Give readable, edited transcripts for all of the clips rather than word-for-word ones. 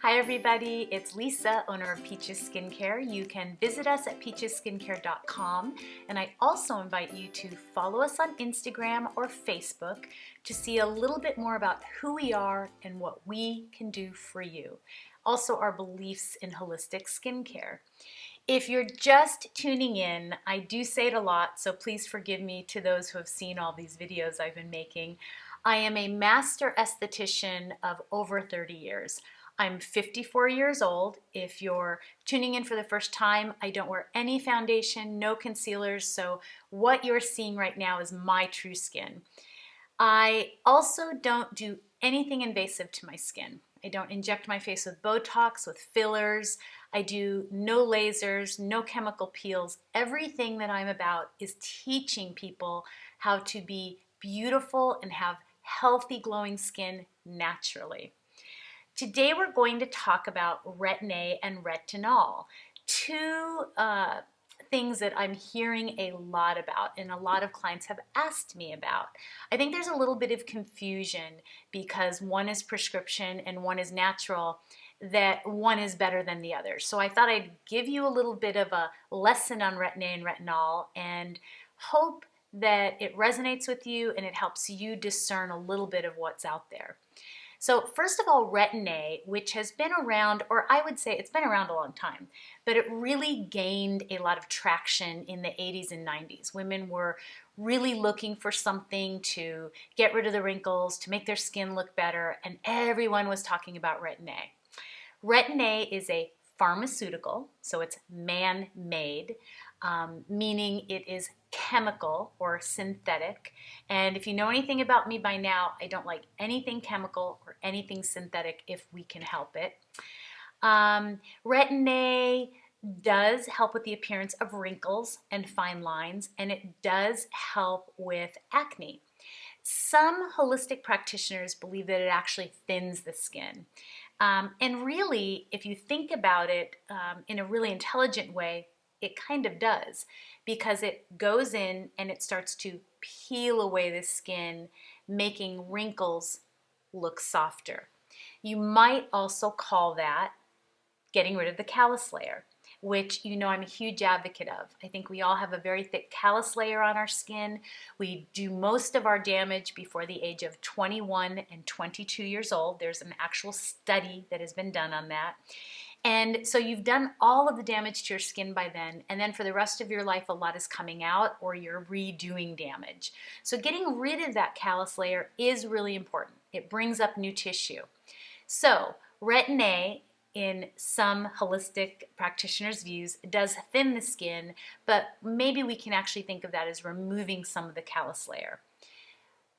Hi everybody, it's Lisa, owner of Peaches Skincare. You can visit us at peachesskincare.com, and I also invite you to follow us on Instagram or Facebook to see a little bit more about who we are and what we can do for you. Also our beliefs in holistic skincare. If you're just tuning in, I do say it a lot, so please forgive me to those who have seen all these videos I've been making. I am a master esthetician of over 30 years. I'm 54 years old. If you're tuning in for the first time, I don't wear any foundation, no concealers, so what you're seeing right now is my true skin. I also don't do anything invasive to my skin. I don't inject my face with Botox, with fillers. I do no lasers, no chemical peels. Everything that I'm about is teaching people how to be beautiful and have healthy, glowing skin naturally. Today we're going to talk about Retin-A and Retinol, two things that I'm hearing a lot about and a lot of clients have asked me about. I think there's a little bit of confusion because one is prescription and one is natural, that one is better than the other. So I thought I'd give you a little bit of a lesson on Retin-A and Retinol and hope that it resonates with you and it helps you discern a little bit of what's out there. So first of all, Retin-A, which has been around, or I would say it's been around a long time, but it really gained a lot of traction in the 80s and 90s. Women were really looking for something to get rid of the wrinkles, to make their skin look better, and everyone was talking about Retin-A. Retin-A is a pharmaceutical, so it's man-made, meaning it is chemical or synthetic. And if you know anything about me by now, I don't like anything chemical or anything synthetic if we can help it. Retin-A does help with the appearance of wrinkles and fine lines, and it does help with acne. Some holistic practitioners believe that it actually thins the skin. And really, if you think about it in a really intelligent way, it kind of does, because it goes in and it starts to peel away the skin, making wrinkles look softer. You might also call that getting rid of the callus layer, which you know I'm a huge advocate of. I think we all have a very thick callus layer on our skin. We do most of our damage before the age of 21 and 22 years old. There's an actual study that has been done on that. And so you've done all of the damage to your skin by then, and then for the rest of your life a lot is coming out or you're redoing damage. So getting rid of that callus layer is really important. It brings up new tissue. So Retin-A, in some holistic practitioners' views, does thin the skin, but maybe we can actually think of that as removing some of the callus layer.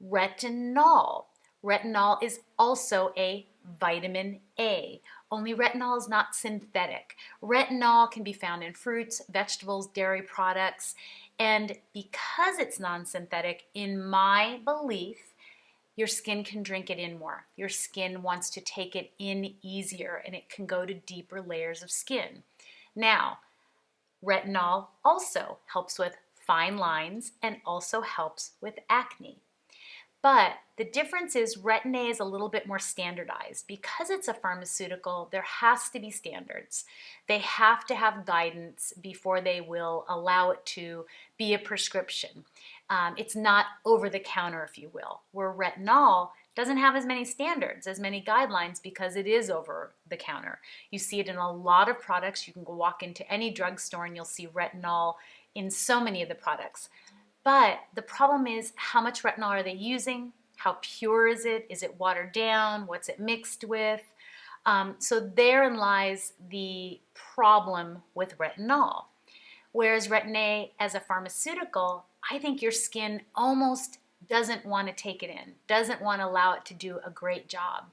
Retinol. Retinol is also a vitamin A, only retinol is not synthetic. Retinol can be found in fruits, vegetables, dairy products, and because it's non-synthetic, in my belief, your skin can drink it in more. Your skin wants to take it in easier and it can go to deeper layers of skin. Now, retinol also helps with fine lines and also helps with acne. But the difference is Retin-A is a little bit more standardized. Because it's a pharmaceutical, there has to be standards. They have to have guidance before they will allow it to be a prescription. It's not over the counter, if you will, where Retinol doesn't have as many standards, as many guidelines, because it is over the counter. You see it in a lot of products. You can go walk into any drugstore and you'll see Retinol in so many of the products. But the problem is, how much retinol are they using? How pure is it? Is it watered down? What's it mixed with? So therein lies the problem with retinol. Whereas Retin-A as a pharmaceutical, I think your skin almost doesn't want to take it in, doesn't want to allow it to do a great job.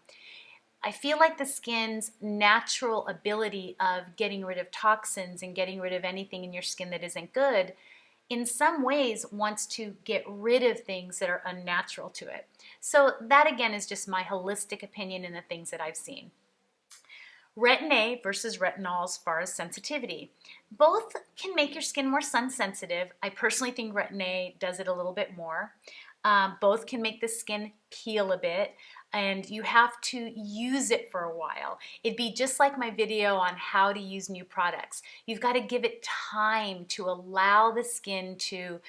I feel like the skin's natural ability of getting rid of toxins and getting rid of anything in your skin that isn't good in some ways wants to get rid of things that are unnatural to it. So that again is just my holistic opinion and the things that I've seen. Retin-A versus retinol as far as sensitivity. Both can make your skin more sun sensitive. I personally think Retin-A does it a little bit more. Both can make the skin peel a bit. and you have to use it for a while. It'd be just like my video on how to use new products. You've got to give it time to allow the skin to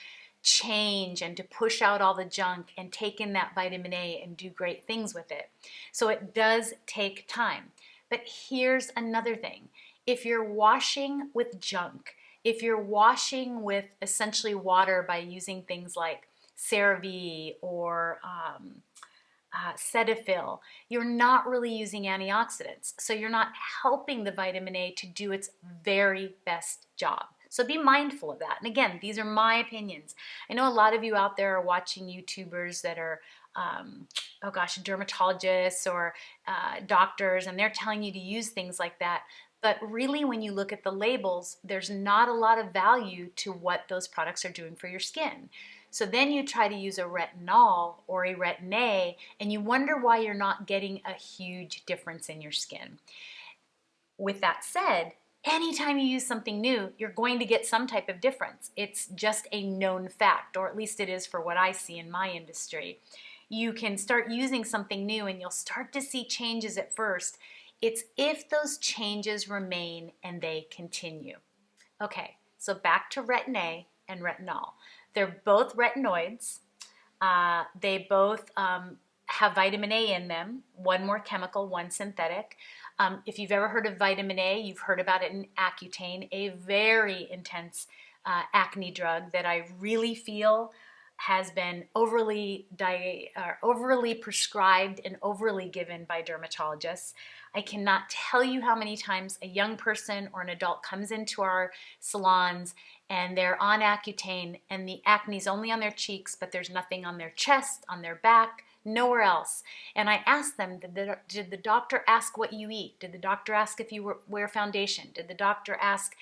change and to push out all the junk and take in that vitamin A and do great things with it. So it does take time. But here's another thing. If you're washing with junk, if you're washing with essentially water by using things like CeraVe or Cetaphil, you're not really using antioxidants. So you're not helping the vitamin A to do its very best job. So be mindful of that. And again, these are my opinions. I know a lot of you out there are watching YouTubers that are, dermatologists or doctors, and they're telling you to use things like that. But really, when you look at the labels, there's not a lot of value to what those products are doing for your skin. So then you try to use a retinol or a Retin-A, and you wonder why you're not getting a huge difference in your skin. With that said, anytime you use something new, you're going to get some type of difference. It's just a known fact, or at least it is for what I see in my industry. You can start using something new and you'll start to see changes at first. It's if those changes remain and they continue. Okay, so back to Retin-A and retinol. They're both retinoids. They both have vitamin A in them, one more chemical, one synthetic. If you've ever heard of vitamin A, you've heard about it in Accutane, a very intense acne drug that I really feel has been overly prescribed and overly given by dermatologists. I cannot tell you how many times a young person or an adult comes into our salons and they're on Accutane and the acne's only on their cheeks, but there's nothing on their chest, on their back, nowhere else. And I ask them, did the doctor ask what you eat? Did the doctor ask if you wear foundation? Did the doctor ask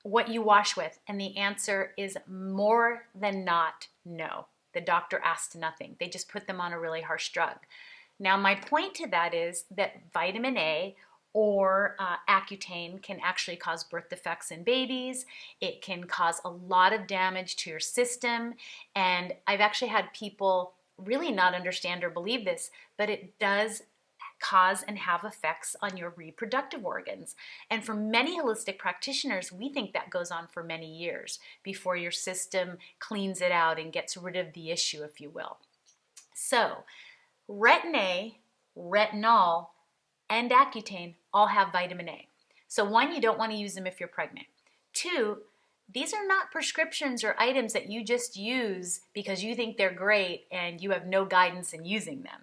what you wash with? And the answer is more than not no. The doctor asked nothing. They just put them on a really harsh drug. Now, my point to that is that vitamin A or Accutane can actually cause birth defects in babies. It can cause a lot of damage to your system. And I've actually had people really not understand or believe this, but it does cause and have effects on your reproductive organs. And for many holistic practitioners, we think that goes on for many years before your system cleans it out and gets rid of the issue, if you will. So, Retin-A, retinol, and Accutane all have vitamin A. So one, you don't want to use them if you're pregnant. Two, these are not prescriptions or items that you just use because you think they're great and you have no guidance in using them.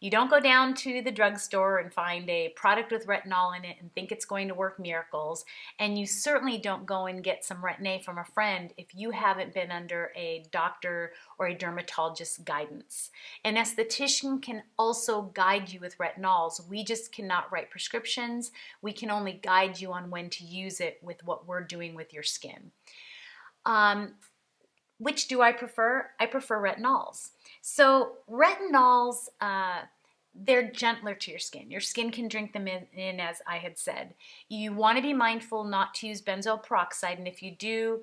You don't go down to the drugstore and find a product with retinol in it and think it's going to work miracles. And you certainly don't go and get some Retin-A from a friend if you haven't been under a doctor or a dermatologist's guidance. An esthetician can also guide you with retinols. We just cannot write prescriptions. We can only guide you on when to use it with what we're doing with your skin. Which do I prefer? I prefer retinols. So retinols, they're gentler to your skin. Your skin can drink them in, as I had said. You want to be mindful not to use benzoyl peroxide, and if you do,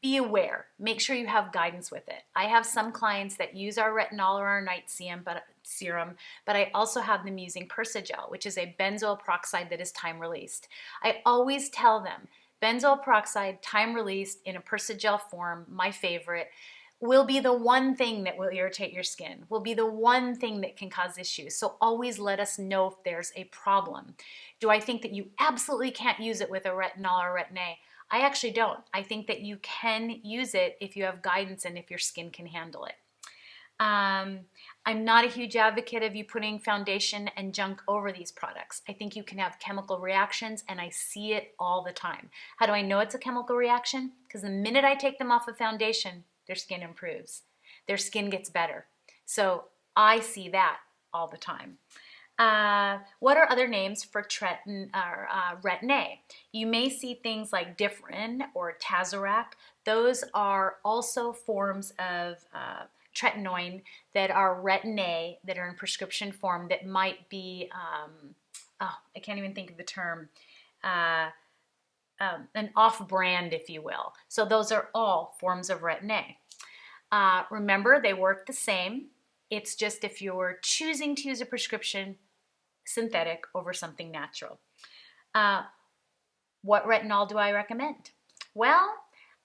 be aware. Make sure you have guidance with it. I have some clients that use our retinol or our night serum, but I also have them using Persagel, which is a benzoyl peroxide that is time-released. I always tell them, benzoyl peroxide, time-released in a Persagel form, my favorite, will be the one thing that will irritate your skin, will be the one thing that can cause issues. So always let us know if there's a problem. Do I think that you absolutely can't use it with a retinol or Retin-A? I actually don't. I think that you can use it if you have guidance and if your skin can handle it. I'm not a huge advocate of you putting foundation and junk over these products. I think you can have chemical reactions, and I see it all the time. How do I know it's a chemical reaction? Because the minute I take them off of foundation, their skin improves. Their skin gets better. So I see that all the time. What are other names for Retin-A? You may see things like Differin or Tazorac. Those are also forms of tretinoin that are Retin-A, that are in prescription form, that might be, I can't even think of the term, an off-brand, if you will. So those are all forms of Retin-A. Remember, they work the same. It's just if you're choosing to use a prescription synthetic over something natural. What retinol do I recommend? Well,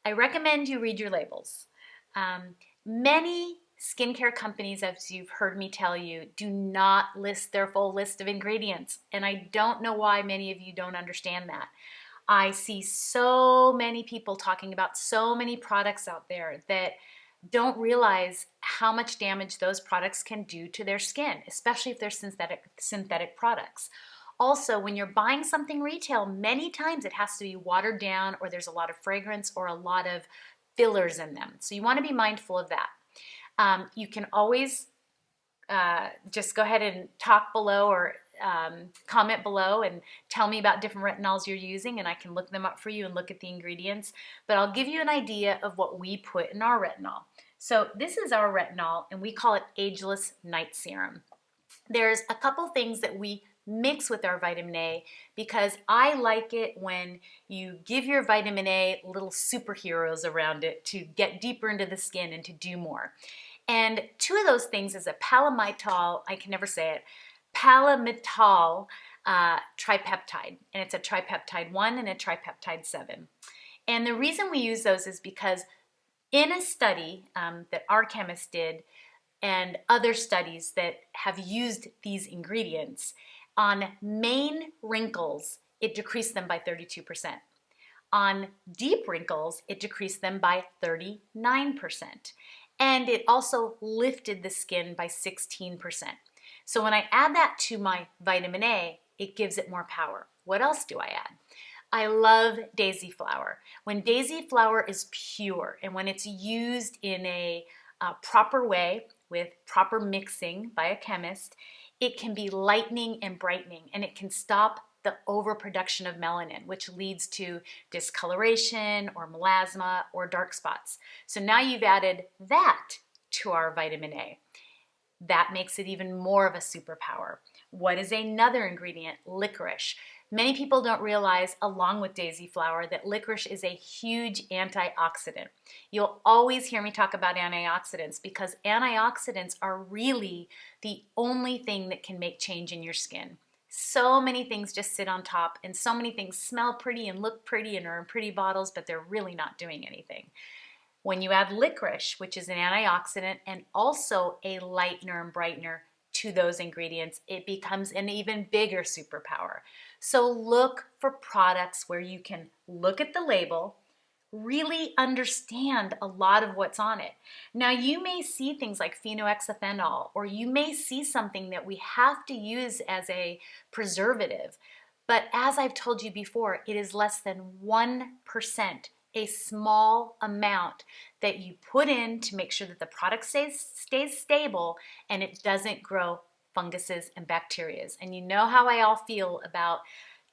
I recommend you read your labels. Many skincare companies, as you've heard me tell you, do not list their full list of ingredients, and I don't know why many of you don't understand that. I see so many people talking about so many products out there that don't realize how much damage those products can do to their skin, especially if they're synthetic products. Also, when you're buying something retail, many times it has to be watered down, or there's a lot of fragrance or a lot of fillers in them. So you want to be mindful of that. You can always just go ahead and talk below or comment below and tell me about different retinols you're using, and I can look them up for you and look at the ingredients. But I'll give you an idea of what we put in our retinol. So this is our retinol, and we call it Ageless Night Serum. There's a couple things that we mix with our vitamin A because I like it when you give your vitamin A little superheroes around it to get deeper into the skin and to do more. And two of those things is a palmitol, I can never say it, palmitol tripeptide, and it's a tripeptide 1 and a tripeptide 7. And the reason we use those is because in a study that our chemist did and other studies that have used these ingredients, on main wrinkles, it decreased them by 32%. On deep wrinkles, it decreased them by 39%. And it also lifted the skin by 16%. So when I add that to my vitamin A, it gives it more power. What else do I add? I love daisy flower. When daisy flower is pure and when it's used in a proper way with proper mixing by a chemist, it can be lightening and brightening, and it can stop the overproduction of melanin, which leads to discoloration or melasma or dark spots. So now you've added that to our vitamin A. That makes it even more of a superpower. What is another ingredient? Licorice. Many people don't realize, along with daisy flower, that licorice is a huge antioxidant. You'll always hear me talk about antioxidants because antioxidants are really the only thing that can make change in your skin. So many things just sit on top, and so many things smell pretty and look pretty and are in pretty bottles, but they're really not doing anything. When you add licorice, which is an antioxidant and also a lightener and brightener to those ingredients, it becomes an even bigger superpower. So look for products where you can look at the label, really understand a lot of what's on it. Now you may see things like phenoxyethanol, or you may see something that we have to use as a preservative, but as I've told you before, it is less than 1%, a small amount that you put in to make sure that the product stays stable and it doesn't grow funguses and bacterias. And you know how I all feel about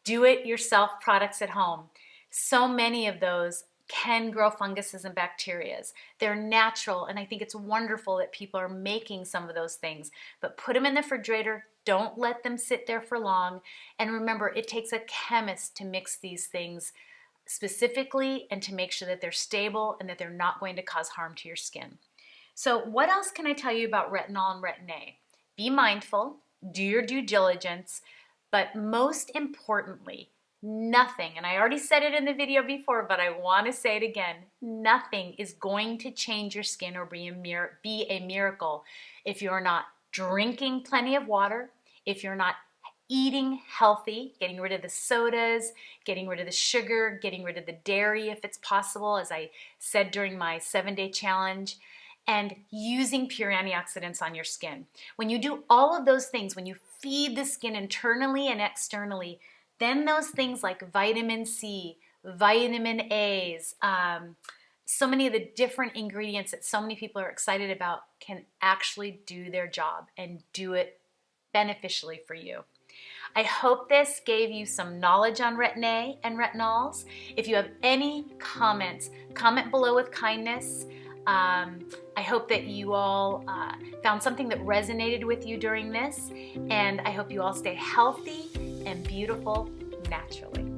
do-it-yourself products at home. So many of those can grow funguses and bacterias. They're natural, and I think it's wonderful that people are making some of those things, but put them in the refrigerator. Don't let them sit there for long. And remember, it takes a chemist to mix these things specifically and to make sure that they're stable and that they're not going to cause harm to your skin. So what else can I tell you about retinol and Retin-A? Be mindful, do your due diligence, but most importantly, nothing, and I already said it in the video before, but I want to say it again, nothing is going to change your skin or be a miracle if you're not drinking plenty of water, if you're not eating healthy, getting rid of the sodas, getting rid of the sugar, getting rid of the dairy if it's possible, as I said during my 7-day challenge, and using pure antioxidants on your skin. When you do all of those things, when you feed the skin internally and externally, then those things like vitamin C, vitamin A's, so many of the different ingredients that so many people are excited about can actually do their job and do it beneficially for you. I hope this gave you some knowledge on Retin-A and retinols. If you have any comments, comment below with kindness. I hope that you all found something that resonated with you during this, and I hope you all stay healthy and beautiful naturally.